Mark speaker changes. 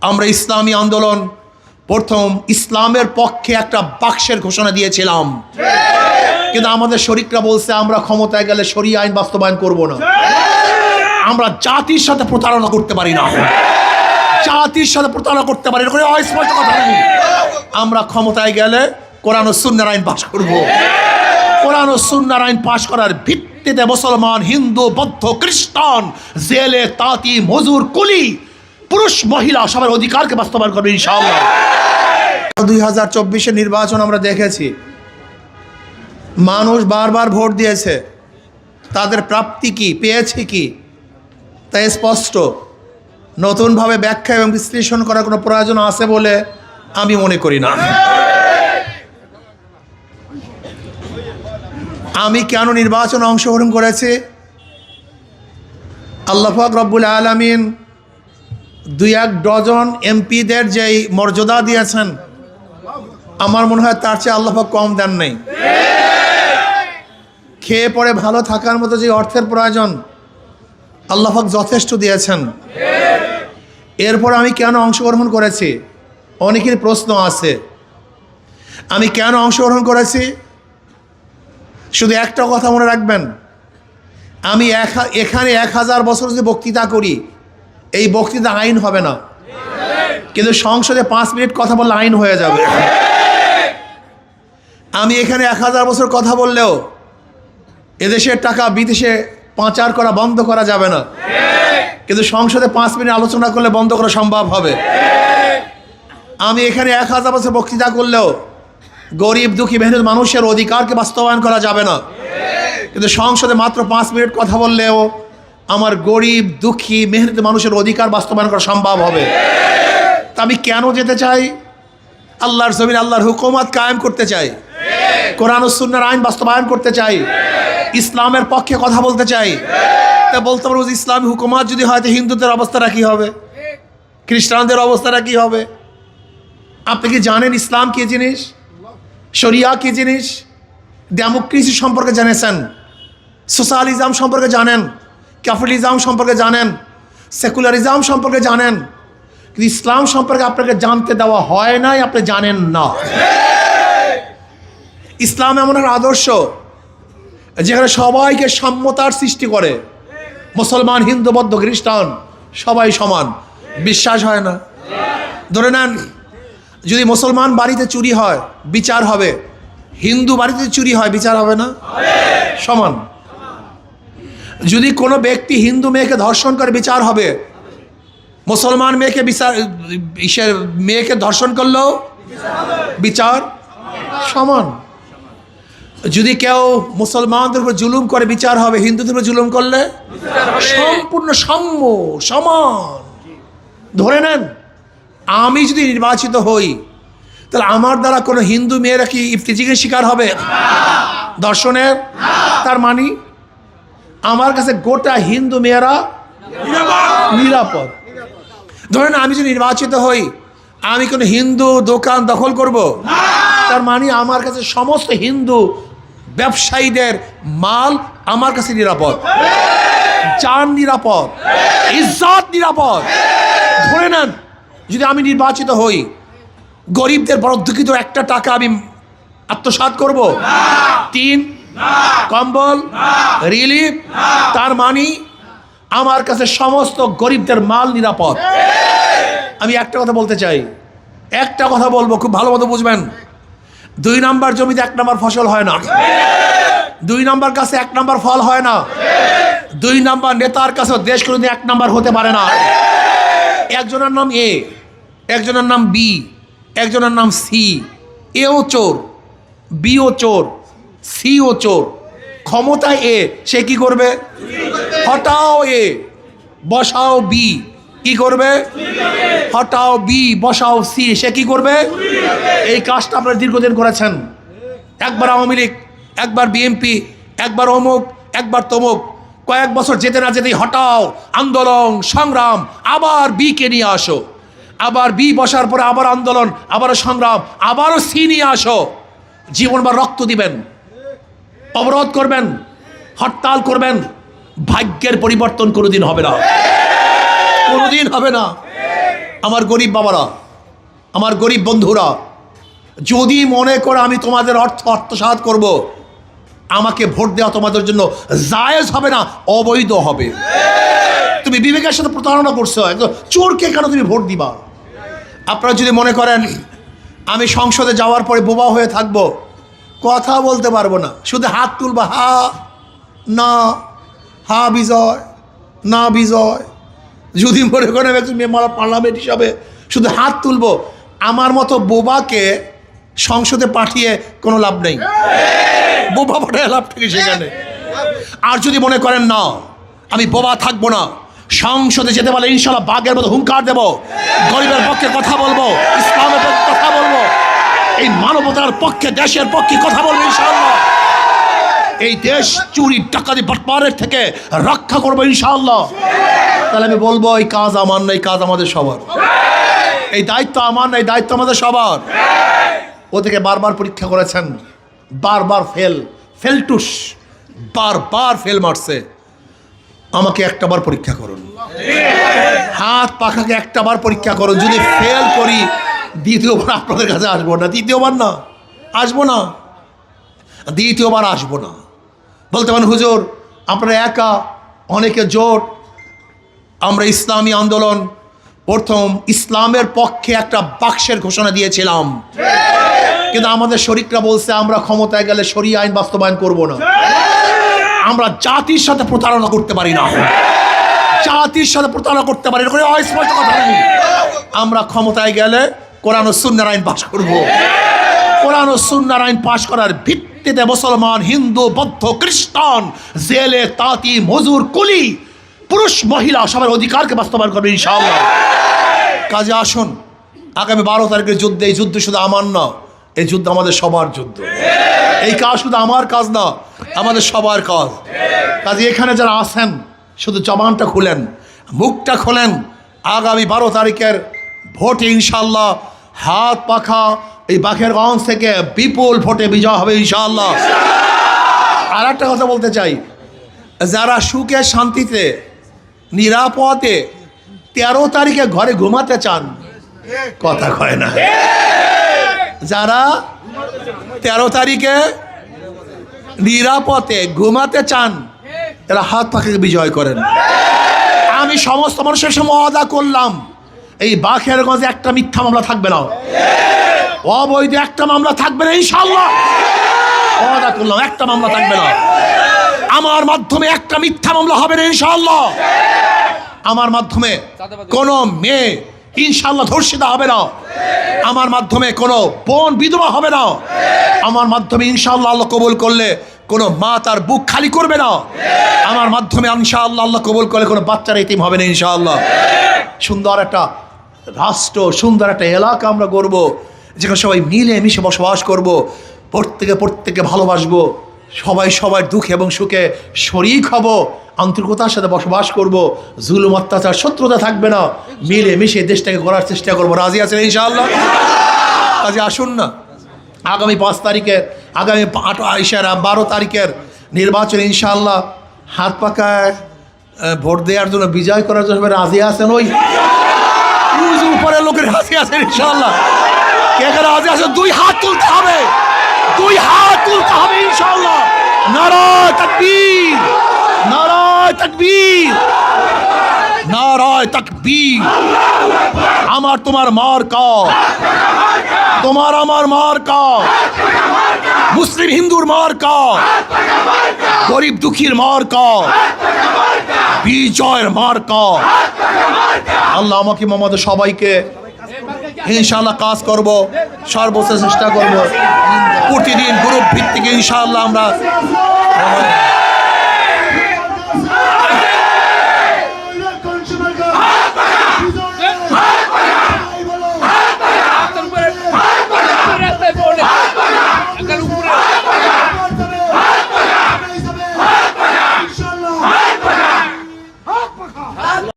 Speaker 1: আমরা ইসলামী আন্দোলন প্রথম ইসলামের পক্ষে একটা বাক্সের ঘোষণা দিয়েছিলাম, কিন্তু আমাদের শরিকরা বলছে আমরা ক্ষমতায় গেলে শরিয়া আইন বাস্তবায়ন করব না। আমরা জাতির সাথে প্রতারণা করতে পারি না, জাতির সাথে প্রতারণা করতে পারি না, অস্পষ্ট কথা নেই। আমরা ক্ষমতায় গেলে কোরআন ও সুন্নাহর আইন পাশ করব। কোরআন ও সুন্নাহর আইন পাশ করার ভিত্তিতে মুসলমান, হিন্দু, বৌদ্ধ, খ্রিস্টান, জেলে, তাঁতি, মজুর, কুলি, পুরুষ, মহিলা সবার অধিকারকে বাস্তবায়ন করবে ইনশাআল্লাহ। 2024-এর নির্বাচন আমরা দেখেছি, মানুষ বারবার ভোট দিয়েছে, তাদের প্রাপ্তি কি, পেয়েছে কি তা স্পষ্ট। নতুনভাবে ব্যাখ্যা এবং বিশ্লেষণ করার কোনো প্রয়োজন আছে বলে আমি মনে করি না। আমি কেন নির্বাচনে অংশগ্রহণ করেছি? আল্লাহ পাক রব্বুল আলামিন 2-1 ডজন এমপিদের যেই মর্যাদা দিয়েছেন, আমার মনে হয় তার চেয়ে আল্লাহ পাক কম দেন নাই। খেয়ে পরে ভালো থাকার মতো যে অর্থের প্রয়োজন আল্লাহ পাক যথেষ্ট দিয়েছেন। এরপর আমি কেন অংশগ্রহণ করেছি? অনেকের প্রশ্ন আছে। আমি কেন অংশগ্রহণ করেছি? শুধু একটা কথা মনে রাখবেন, আমি এখানে 1000 বছর যদি বক্তৃতা করি, এই বক্তৃতা আইন হবে না, কিন্তু সংসদে 5 মিনিট কথা বললে আইন হয়ে যাবে। আমি এখানে 1000 বছর কথা বললেও এদেশের টাকা বিদেশে পাচার করা বন্ধ করা যাবে না, কিন্তু সংসদে 5 মিনিট আলোচনা করলে বন্ধ করা সম্ভব হবে। আমি এখানে 1000 বছর বক্তৃতা করলেও গরিব, দুঃখী, মেহনত মানুষের অধিকারকে বাস্তবায়ন করা যাবে না, কিন্তু সংসদে মাত্র 5 মিনিট কথা বললেও আমার গরিব, দুঃখী, মেহনত মানুষের অধিকার বাস্তবায়ন করা সম্ভব হবে। তা আমি কেন যেতে চাই? আল্লাহর জমিন আল্লাহর হুকুমত কায়েম করতে চাই, কোরআন ও সুন্নাহর আইন বাস্তবায়ন করতে চাই, ইসলামের পক্ষে কথা বলতে চাই। তা বলতে পারবো যে ইসলামী হুকুমত যদি হয় তো হিন্দুদের অবস্থাটা কী হবে, খ্রিস্টানদের অবস্থাটা কী হবে? আপনি কি জানেন ইসলাম কী জিনিস, শরিয়া কী জিনিস? ডেমোক্রেসি সম্পর্কে জেনেছেন, সোশ্যালিজম সম্পর্কে জানেন, ক্যাপিটালিজম সম্পর্কে জানেন, সেকুলারিজম সম্পর্কে জানেন, কিন্তু ইসলাম সম্পর্কে আপনাকে জানতে দেওয়া হয় নাই, আপনি জানেন না। ইসলাম এমন একটা আদর্শ যেখানে সবাইকে সাম্যতার সৃষ্টি করে। মুসলমান, হিন্দু, বৌদ্ধ, খ্রিস্টান সবাই সমান, বিশ্বাস হয় না। ধরে নেন, যদি মুসলমান বাড়িতে চুরি হয় বিচার হবে, হিন্দু বাড়িতে চুরি হয় বিচার হবে না? সমান। যদি কোনো ব্যক্তি হিন্দু মেয়েকে ধর্ষণ করে বিচার হবে, মুসলমান মেয়েকে ধর্ষণ করলেও বিচার সমান। যদি কেউ মুসলমানদের উপর জুলুম করে বিচার হবে, হিন্দুদের উপর জুলুম করলে সম্পূর্ণ সাম্য, সমান। ধরে নেন আমি যদি নির্বাচিত হই, তাহলে আমার দ্বারা কোনো হিন্দু মেয়েরা কি ইফতিজিংয়ের শিকার হবে, ধর্ষণের? তার মানে আমার কাছে গোটা হিন্দু মেয়েরা নিরাপদ। ধরেন আমি যদি নির্বাচিত হই, আমি কোনো হিন্দু দোকান দখল করব, তার মানে আমার কাছে সমস্ত হিন্দু ব্যবসায়ীদের মাল আমার কাছে নিরাপদ, জান নিরাপদ, ইজ্জত নিরাপদ। ধরে নেন যদি আমি নির্বাচিত হই, গরিবদের বরদ্দকৃত 1 টাকা আমি আত্মসাৎ করব, 3 কম্বল, রিলিফ, তার মানে আমার কাছে সমস্ত গরিবদের মাল নিরাপদ। আমি একটা কথা বলতে চাই, একটা কথা বলবো, খুব ভালো মতো বুঝবেন। 2 নাম্বার জমিতে 1 নাম্বার ফসল হয় না, 2 নাম্বার কাছে 1 নাম্বার ফল হয় না, 2 নাম্বার নেতার কাছে দেশ কোনোদিন 1 নাম্বার হতে পারে না। একজনের নাম এ, একজনের নাম বি, একজনের নাম সি। এও চোর, বিও চোর, সিও চোর। ক্ষমতায় এ, সে কি করবে? হটাও এ, বসাও বি, কি করবে? হটাও বি, বসাও সি, সে কি করবে? এই কাজটা আপনারা দীর্ঘদিন করেছেন। একবার আওয়ামী লীগ, একবার বিএনপি, একবার অমুক, একবার তমুক। কয়েক বছর যেতে না যেতেই হটাও, আন্দোলন, সংগ্রাম, আবার বিকে নিয়ে আসো, আবার বি বসার পরে আবার আন্দোলন, আবারও সংগ্রাম, আবারও সি নিয়ে আসো। জীবনভর রক্ত দিবেন, অবরোধ করবেন, হরতাল করবেন, ভাগ্যের পরিবর্তন কোনোদিন হবে না, কোনোদিন হবে না। আমার গরিব বাবারা, আমার গরিব বন্ধুরা, যদি মনে করে আমি তোমাদের আত্মসাৎ করব, আমাকে ভোট দেওয়া তোমাদের জন্য জায়েজ হবে না, অবৈধ হবে। তুমি বিবেকের সাথে প্রতারণা করছো, একদম চোরকে কেন তুমি ভোট দিবা? আপনারা যদি মনে করেন আমি সংসদে যাওয়ার পরে বোবা হয়ে থাকবো, কথা বলতে পারবো না, শুধু হাত তুলবা, হা না, হা বিজয়, না বিজয়, যদি মনে করেন একজন মেম্বার পার্লামেন্ট হিসাবে শুধু হাত তুলবো, আমার মতো বোবাকে সংসদে পাঠিয়ে কোনো লাভ নেই, বোবা পাঠায় লাভ থেকে সেখানে। আর যদি মনে করেন না আমি বোবা থাকবো না, সংসদে যেতে পারলে ইনশাল্লাহ বাঘের মতো হুঙ্কার দেবো, গরিবের পক্ষে কথা বলবো, ইসলামের পক্ষে কথা বলবো, এই মানবতার পক্ষে, দেশের পক্ষে কথা বলবো ইনশাআল্লাহ, এই দেশ চুরি ডাকাতি বাটপারের থেকে রক্ষা করবো ইনশাআল্লাহ। তাহলে আমি বলবো এই কাজ আমার না, এই কাজ আমাদের সবার, এই দায়িত্ব আমার না, এই দায়িত্ব আমাদের সবার। ওদেরকে বারবার পরীক্ষা করেছেন, বারবার ফেলটুস বারবার ফেল মারছে, আমাকে একটাবার পরীক্ষা করুন, হাত পাখাকে একটাবার পরীক্ষা করুন, যদি ফেল করি দ্বিতীয়বার আপনাদের কাছে আসবো না, দ্বিতীয়বার না আসবো না, দ্বিতীয়বার আসবো না। বলতে পারেন হুজুর আপনারা একা, অনেকে জোট, আমরা ইসলামী আন্দোলন প্রথম ইসলামের পক্ষে একটা বাক্সের ঘোষণা দিয়েছিলাম, কিন্তু আমাদের শরীকরা বলছে আমরা ক্ষমতায় গেলে শরিয়া আইন বাস্তবায়ন করব না। আমরা জাতির সাথে প্রতারণা করতে পারি না, জাতির সাথে প্রতারণা করতে পারি না, স্পষ্ট কথা নেই। আমরা ক্ষমতায় গেলে কোরআন ও সুন্নাহর আইন পাশ করব, কোরআন ও সুন্নাহর আইন পাশ করার ভিত্তিতে মুসলমান, হিন্দু, বৌদ্ধ, খ্রিস্টান, জেলে, তাঁতি, মজুর, কুলি, পুরুষ, মহিলা সবার অধিকারকে বাস্তবায়ন করবে ইনশাআল্লাহ। কাজে আসুন, আগামী 12 তারিখের যুদ্ধে, এই যুদ্ধ শুধু আমার না, এই যুদ্ধ আমাদের সবার যুদ্ধ, এই কাজ শুধু আমার কাজ না, আমাদের সবার কাজ। কাজে এখানে যারা আছেন শুধু জবানটা খুলেন, মুখটা খোলেন, আগামী 12 তারিখের ভোটে ইনশাআল্লাহ হাত পাখা এই বাখেরগঞ্জ থেকে বিপুল ভোটে বিজয় হবে ইনশাআল্লাহ। আর একটা কথা বলতে চাই, যারা সুখে শান্তিতে নিরাপদে 13 তারিখে ঘরে ঘুমাতে চান, কথা কয় না, যারা 13 তারিখে নিরাপদে ঘুমাতে চান এরা হাত পাখাকে বিজয় করেন। আমি সমস্ত মানুষের সামনে ওয়াদা করলাম, এই বাখেরগঞ্জে একটা মিথ্যা মামলা থাকবে না, অবৈধ একটা মামলা থাকবে না ইনশাআল্লাহ, ওয়াদা করলাম একটা মামলা থাকবে না। আমার মাধ্যমে একটা মিথ্যা মামলা হবে না ইনশাআল্লাহ, আমার মাধ্যমে কোনো মেয়ে ইনশাআল্লাহ ধর্ষিতা হবে না, আমার মাধ্যমে কোনো বোন বিধবা হবে না, আমার মাধ্যমে ইনশাআল্লাহ আল্লাহ কবুল করলে কোনো মা তার বুক খালি করবে না, আমার মাধ্যমে ইনশাআল্লাহ আল্লাহ কবুল করলে কোনো বাচ্চার এতিম হবে না ইনশাআল্লাহ। সুন্দর একটা রাষ্ট্র, সুন্দর একটা এলাকা আমরা গড়ব, যেখানে সবাই মিলে মিশে বসবাস করব, প্রত্যেকে ভালোবাসবো, সবাই সবার দুঃখে এবং সুখে শরিক হব, আন্তরিকতার সাথে বসবাস করব, জুলুম অত্যাচার শত্রুতা থাকবে না, মিলে মিশে দেশটাকে গড়ার চেষ্টা করবো। রাজি আছেন ইনশাআল্লাহ? কাজে আসুন না, আগামী 5 তারিখের, আগামী 12 তারিখের নির্বাচন ইনশাআল্লাহ হাত পাকায় ভোট দেওয়ার জন্য, বিজয় করার জন্য রাজি আছেন? ওই উপরের লোকের রাজি আছেন ইনশাআল্লাহ? কে কে রাজি আছেন? 2 হাত তুলতে হবে, 2 হাত তুলতে হবে ইনশাআল্লাহ। নারায়ে তাকবীর, নারায়ে তাকবীর, নারায়ে তাকবীর। আমার তোমার মার্কা, তোমার আমার মার্কা, মুসলিম হিন্দুর মার্কা, গরিব দুঃখীর মার্কা, বিজয়ের মার্কা। আল্লাহ আমাকে আমাদের সবাইকে ইনশাআল্লাহ কাজ করব, সর্বোচ্চ চেষ্টা করব, প্রতিদিন গ্রুপ ভিত্তিক ইনশাআল্লাহ আমরা